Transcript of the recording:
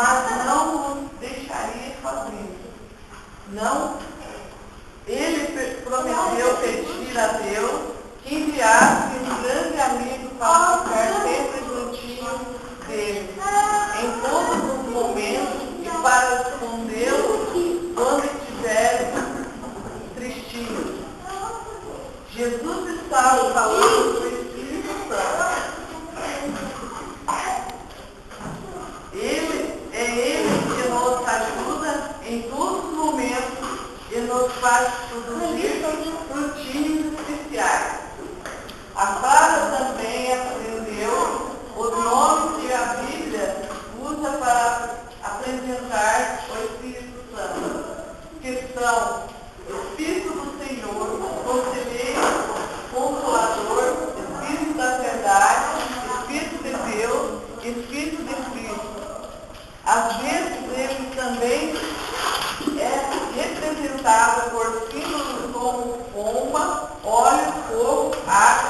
mas não nos deixaria sozinhos. Não, ele prometeu pedir a Deus que enviasse um grande amigo para ficar sempre juntinho dele, em todos os momentos, e para escondê-lo quando estiverem tristinhos. Jesus estava falando do Espírito Santo. Ele que nos ajuda em todos os momentos e nos faz produzir frutinhos especiais. A Clara também aprendeu os nomes que a Bíblia usa para apresentar o Espírito Santo, que são Espírito do Senhor, Conselheiro, Consolador, Espírito da Verdade, Espírito de Deus, Espírito de Cristo. Às vezes ele também é representado por símbolos como pomba, óleo, fogo, água